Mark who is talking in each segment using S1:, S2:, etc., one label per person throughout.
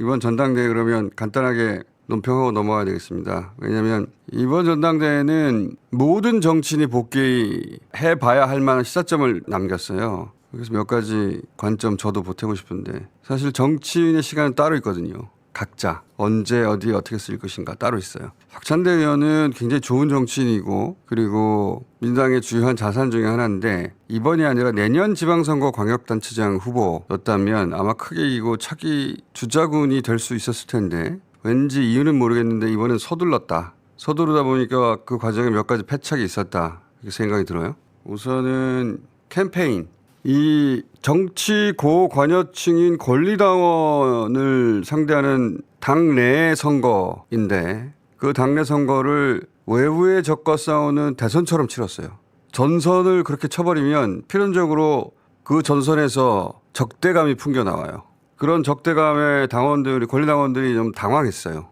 S1: 이번 전당대회 그러면 간단하게 논평하고 넘어가야 되겠습니다. 왜냐하면 이번 전당대회는 모든 정치인이 복귀해봐야 할 만한 시사점을 남겼어요. 그래서 몇 가지 관점 저도 보태고 싶은데 사실 정치인의 시간은 따로 있거든요. 각자 언제 어디 어떻게 쓸 것인가 따로 있어요. 박찬대 의원은 굉장히 좋은 정치인이고 그리고 민주당의 주요한 자산 중에 하나인데 이번이 아니라 내년 지방선거 광역단체장 후보였다면 아마 크게 이기고 차기 주자군이 될 수 있었을 텐데 왠지 이유는 모르겠는데 이번엔 서둘렀다. 서두르다 보니까 그 과정에 몇 가지 패착이 있었다. 이렇게 생각이 들어요. 우선은 캠페인. 이 정치 고관여층인 권리당원을 상대하는 당내 선거인데 그 당내 선거를 외부에 적과 싸우는 대선처럼 치렀어요. 전선을 그렇게 쳐버리면 필연적으로 그 전선에서 적대감이 풍겨나와요. 그런 적대감에 당원들이 권리당원들이 좀 당황했어요.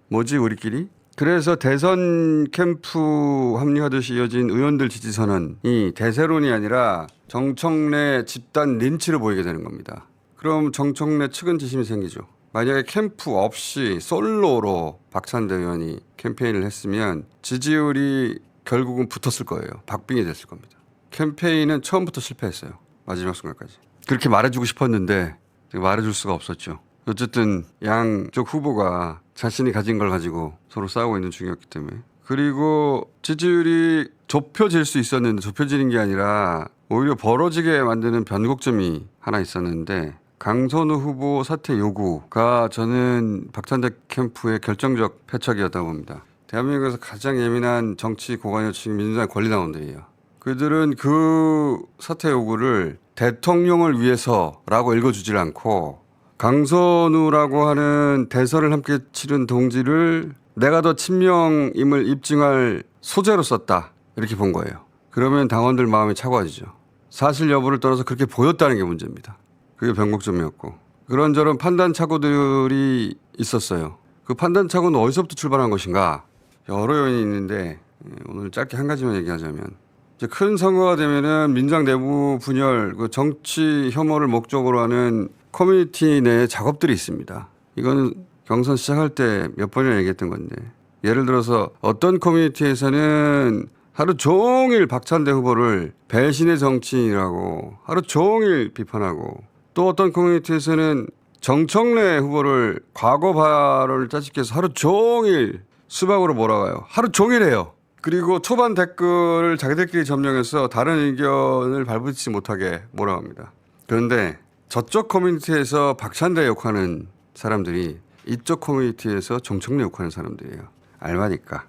S1: 뭐지 우리끼리? 그래서 대선 캠프 합류하듯이 이어진 의원들 지지 선언이 대세론이 아니라 정청래 집단 린치를 보이게 되는 겁니다. 그럼 정청래 측은지심이 생기죠. 만약에 캠프 없이 솔로로 박찬대 의원이 캠페인을 했으면 지지율이 결국은 붙었을 거예요. 박빙이 됐을 겁니다. 캠페인은 처음부터 실패했어요. 마지막 순간까지. 그렇게 말해주고 싶었는데 말해줄 수가 없었죠. 어쨌든 양쪽 후보가 자신이 가진 걸 가지고 서로 싸우고 있는 중이었기 때문에. 그리고 지지율이 좁혀질 수 있었는데 좁혀지는 게 아니라 오히려 벌어지게 만드는 변곡점이 하나 있었는데 강선우 후보 사퇴 요구가 저는 박찬대 캠프의 결정적 패착이었다고 봅니다. 대한민국에서 가장 예민한 정치 고관여층이 민주당 권리당원들이에요. 그들은 그 사퇴 요구를 대통령을 위해서라고 읽어주질 않고 강선우라고 하는 대선을 함께 치른 동지를 내가 더 친명임을 입증할 소재로 썼다. 이렇게 본 거예요. 그러면 당원들 마음이 차가워지죠. 사실 여부를 떠나서 그렇게 보였다는 게 문제입니다. 그게 변곡점이었고. 그런저런 판단 착오들이 있었어요. 그 판단 착오는 어디서부터 출발한 것인가? 여러 요인이 있는데 오늘 짧게 한 가지만 얘기하자면 이제 큰 선거가 되면은 민주당 내부 분열, 그 정치 혐오를 목적으로 하는 커뮤니티 내 작업들이 있습니다. 이거는 경선 시작할 때 몇 번이나 얘기했던 건데 예를 들어서 어떤 커뮤니티에서는 하루 종일 박찬대 후보를 배신의 정치인이라고 하루 종일 비판하고 또 어떤 커뮤니티에서는 정청래 후보를 과거 발언을 짜집기해서 하루 종일 수박으로 몰아가요. 하루 종일 해요. 그리고 초반 댓글을 자기들끼리 점령해서 다른 의견을 발붙이지 못하게 몰아갑니다. 그런데 저쪽 커뮤니티에서 박찬대 욕하는 사람들이 이쪽 커뮤니티에서 정청래 욕하는 사람들이에요. 알바니까.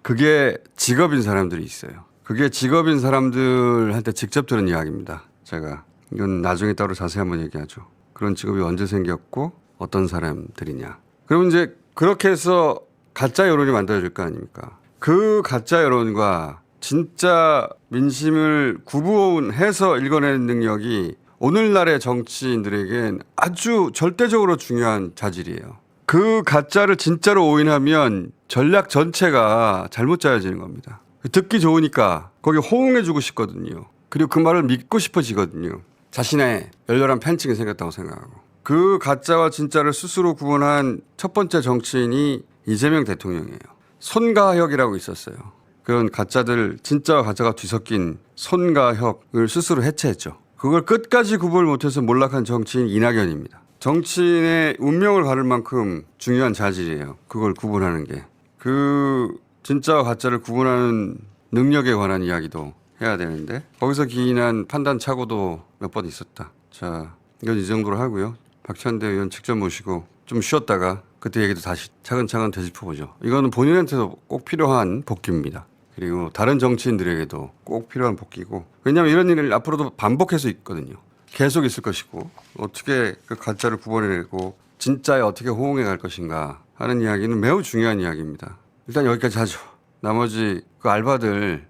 S1: 그게 직업인 사람들이 있어요. 그게 직업인 사람들한테 직접 들은 이야기입니다. 제가. 이건 나중에 따로 자세히 한번 얘기하죠. 그런 직업이 언제 생겼고 어떤 사람들이냐. 그러면 이제 그렇게 해서 가짜 여론이 만들어질 거 아닙니까? 그 가짜 여론과 진짜 민심을 구분해서 읽어내는 능력이 오늘날의 정치인들에겐 아주 절대적으로 중요한 자질이에요. 그 가짜를 진짜로 오인하면 전략 전체가 잘못 짜여지는 겁니다. 듣기 좋으니까 거기 호응해주고 싶거든요. 그리고 그 말을 믿고 싶어지거든요. 자신의 열렬한 팬층이 생겼다고 생각하고. 그 가짜와 진짜를 스스로 구분한 첫 번째 정치인이 이재명 대통령이에요. 손가혁이라고 있었어요. 그런 가짜들, 진짜와 가짜가 뒤섞인 손가혁을 스스로 해체했죠. 그걸 끝까지 구분을 못해서 몰락한 정치인 이낙연입니다. 정치인의 운명을 가를 만큼 중요한 자질이에요. 그걸 구분하는 게. 그 진짜와 가짜를 구분하는 능력에 관한 이야기도 해야 되는데 거기서 기인한 판단 착오도 몇 번 있었다. 자, 이건 이 정도로 하고요. 박찬대 의원 직접 모시고 좀 쉬었다가 그때 얘기도 다시 차근차근 되짚어보죠. 이거는 본인한테도 꼭 필요한 복귀입니다. 그리고 다른 정치인들에게도 꼭 필요한 복귀고 왜냐하면 이런 일을 앞으로도 반복해서 있거든요. 계속 있을 것이고 어떻게 그 가짜를 구분해내고 진짜에 어떻게 호응해 갈 것인가 하는 이야기는 매우 중요한 이야기입니다. 일단 여기까지 하죠. 나머지 그 알바들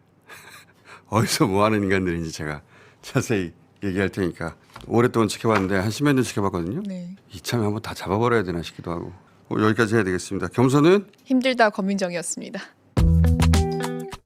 S1: 어디서 뭐하는 인간들인지 제가 자세히 얘기할 테니까 오랫동안 지켜봤는데 한 10몇 년 지켜봤거든요. 네. 이참에 한번 다 잡아버려야 되나 싶기도 하고 여기까지 해야 되겠습니다. 겸손은
S2: 힘들다 권민정이었습니다.